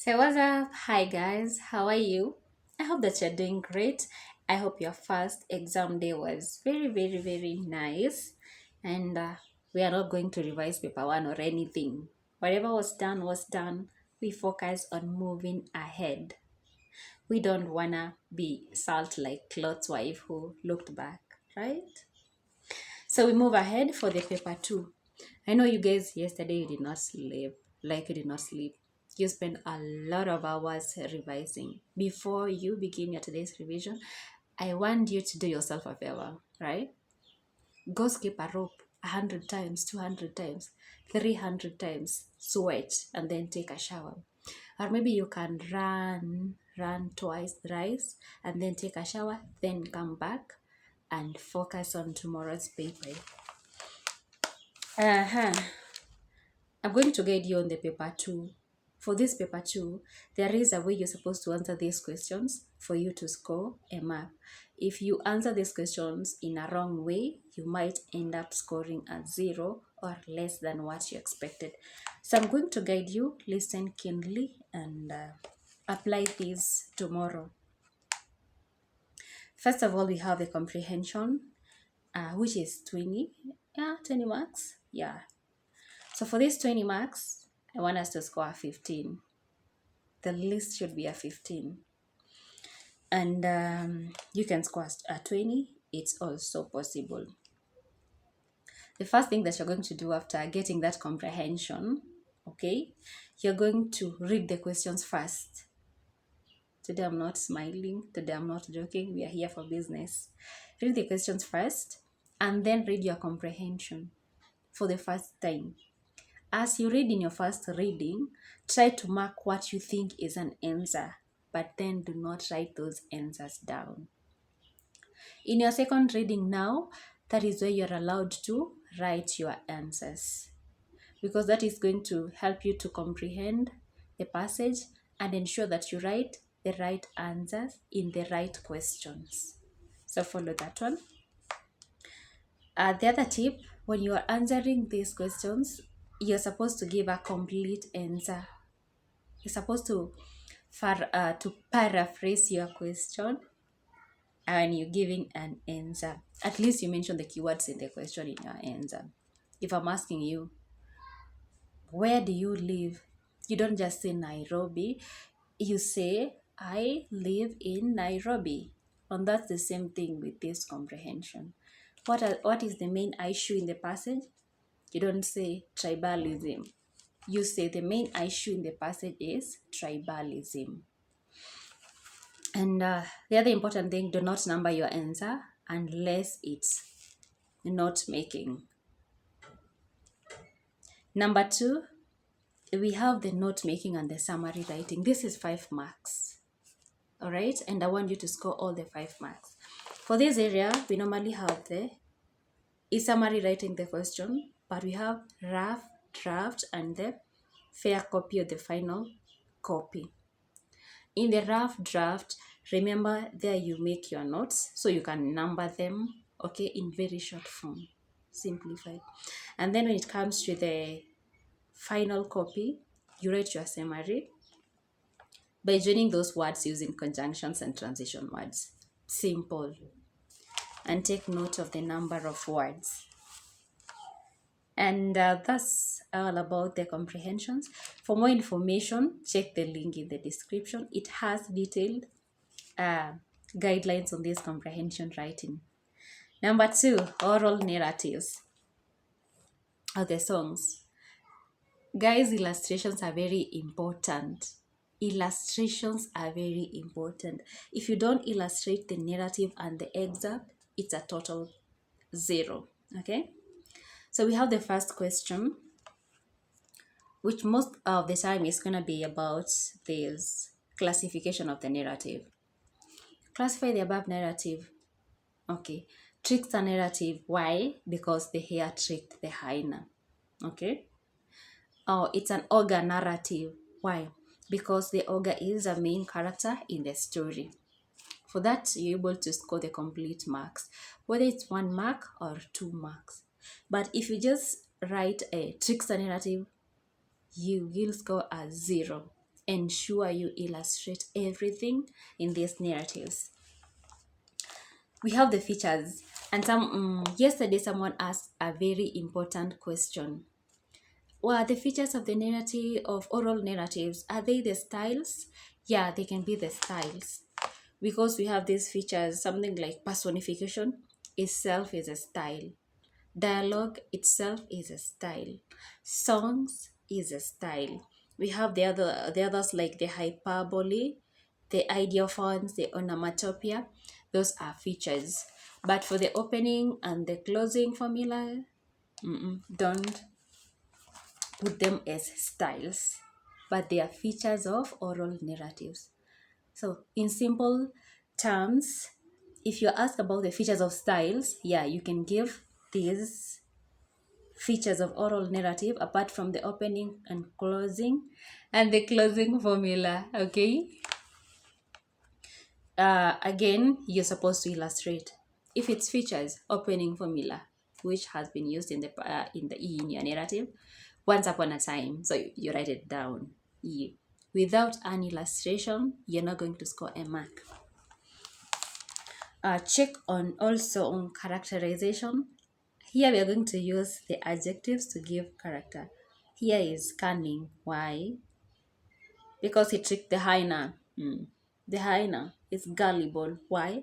So what's up? Hi guys, how are you? I hope that you're doing great. I hope your first exam day was very nice. And we are not going to revise paper one or anything. Whatever was done was done. We focus on moving ahead. We don't wanna be salt like Lot's wife who looked back, right? So we move ahead for the paper two. I know you guys yesterday you did not sleep, like you did not sleep. You spent a lot of hours revising. Before you begin your today's revision, I want you to do yourself a favor, right? Go skip a rope 100 times, 200 times, 300 times, sweat, and then take a shower. Or maybe you can run twice, thrice, and then take a shower, then come back and focus on tomorrow's paper. Uh-huh. I'm going to guide you on the paper two. For this paper two, there is a way you're supposed to answer these questions for you to score a mark. If you answer these questions in a wrong way, you might end up scoring a 0 or less than what you expected. So I'm going to guide you, listen keenly, and apply these tomorrow. First of all, we have the comprehension, which is 20. Yeah, 20 marks. Yeah. So for these 20 marks, I want us to score a 15. The least should be a 15. And you can score a 20. It's also possible. The first thing that you're going to do after getting that comprehension, okay, you're going to read the questions first. Today I'm not smiling. Today I'm not joking. We are here for business. Read the questions first and then read your comprehension for the first time. As you read in your first reading, try to mark what you think is an answer, but then do not write those answers down. In your second reading now, that is where you're allowed to write your answers, because that is going to help you to comprehend the passage and ensure that you write the right answers in the right questions. So follow that one. The other tip, when you are answering these questions, you're supposed to give a complete answer. You're supposed to paraphrase your question and you're giving an answer. At least you mention the keywords in the question in your answer. If I'm asking you, where do you live? You don't just say Nairobi. You say, I live in Nairobi. And that's the same thing with this comprehension. What is the main issue in the passage? You don't say tribalism. You say the main issue in the passage is tribalism. And the other important thing, do not number your answer unless it's note making. Number two, we have the note making and the summary writing. This is 5 marks. All right. And I want you to score all the 5 marks. For this area, we normally have the summary writing the question, but we have rough draft and the fair copy of the final copy. In the rough draft, remember there you make your notes so you can number them, okay, in very short form, simplified. And then when it comes to the final copy, you write your summary by joining those words using conjunctions and transition words. Simple. And take note of the number of words. And that's all about the comprehensions. For more information, check the link in the description. It has detailed guidelines on this comprehension writing. Number 2, oral narratives of the songs. Guys, illustrations are very important. Illustrations are very important. If you don't illustrate the narrative and the excerpt, it's a total 0. Okay? So we have the first question, which most of the time is going to be about this classification of the narrative. Classify the above narrative. Okay. Trickster narrative. Why? Because the hare tricked the hyena. Okay. Oh, it's an ogre narrative. Why? Because the ogre is a main character in the story. For that, you're able to score the complete marks, whether it's 1 mark or 2 marks. But if you just write a trickster narrative, you will score a 0. ensure you illustrate everything in these narratives. We have the features, and yesterday someone asked a very important question. What are the features of the narrative, of oral narratives? Are they the styles? Yeah, they can be the styles, because we have these features. Something like personification itself is a style. Dialogue itself is a style. Songs is a style. We have the others like the hyperbole, the ideophones, the onomatopoeia. Those are features. But for the opening and the closing formula, don't put them as styles, but they are features of oral narratives. So, in simple terms, if you're asked about the features of styles, yeah, you can give these features of oral narrative apart from the opening and closing and the closing formula. Okay. Again, you're supposed to illustrate. If it's features, opening formula, which has been used in in your narrative once upon a time, so you write it down. Without an illustration, you're not going to score a mark. Check on also on characterization. Here we are going to use the adjectives to give character. Here is cunning. Why? Because he tricked the hyena. The hyena is gullible. Why?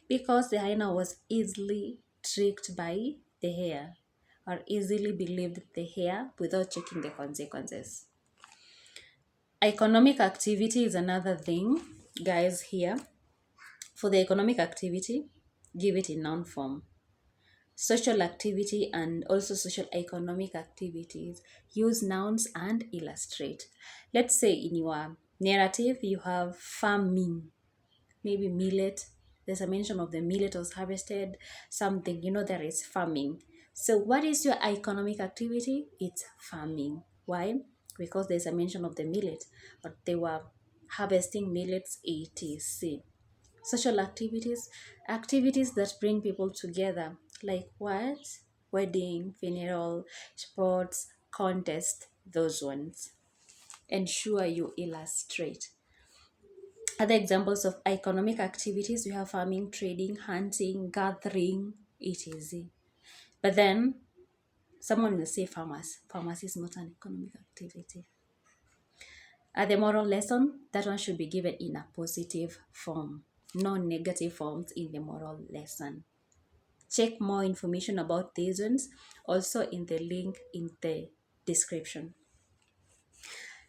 Because the hyena was easily tricked by the hare, or easily believed the hare without checking the consequences. Economic activity is another thing, guys. Here, for the economic activity, give it in noun form. Social activity and also social economic activities, use nouns and illustrate. Let's say in your narrative you have farming, maybe millet. There's a mention of the millet was harvested, something, there is farming. So what is your economic activity? It's farming. Why? Because there's a mention of the millet, but they were harvesting millets, etc. Social activities, activities that bring people together, like what? Wedding, funeral, sports, contest, those ones. Ensure you illustrate. Other examples of economic activities, we have farming, trading, hunting, gathering, etc. But then someone will say farmers. Farmers is not an economic activity. The moral lesson, that one should be given in a positive form, no negative forms in the moral lesson. Check more information about these ones also in the link in the description.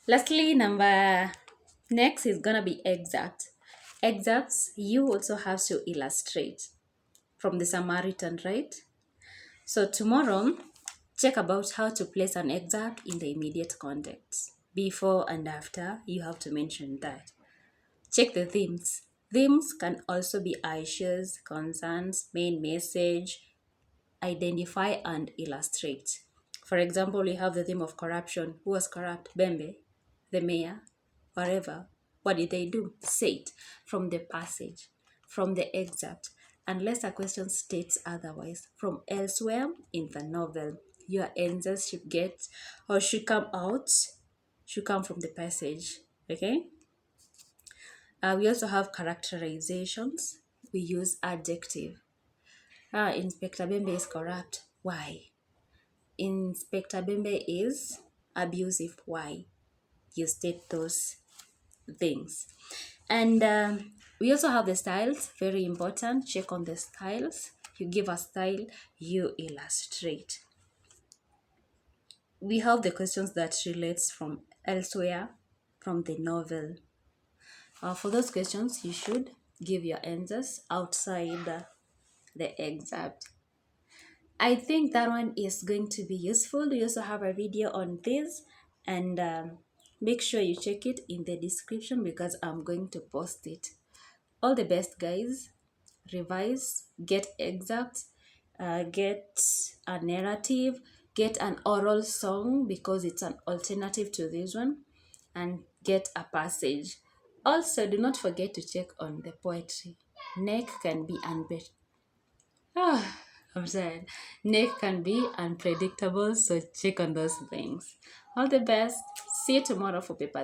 Lastly, next is gonna be excerpt. Excerpts, you also have to illustrate from the Samaritan, right? So tomorrow, check about how to place an excerpt in the immediate context. Before and after, you have to mention that. Check the themes. Themes can also be issues, concerns, main message, identify and illustrate. For example, we have the theme of corruption. Who was corrupt? Bembe, the mayor, whatever. What did they do? Say it from the passage, from the excerpt, unless a question states otherwise. From elsewhere in the novel, your answers should get or should come from the passage. Okay? We also have characterizations. We use adjective. Inspector Bembe is corrupt. Why? Inspector Bembe is abusive. Why? You state those things. And we also have the styles, very important. Check on the styles. You give a style, you illustrate. We have the questions that relates from elsewhere, from the novel. For those questions, you should give your answers outside the excerpt. I think that one is going to be useful. We also have a video on this, and make sure you check it in the description because I'm going to post it. All the best, guys. Revise, get excerpts, get a narrative, get an oral song because it's an alternative to this one, and get a passage. Also, do not forget to check on the poetry. Neck can be I'm sad. Neck can be unpredictable, so check on those things. All the best. See you tomorrow for paper.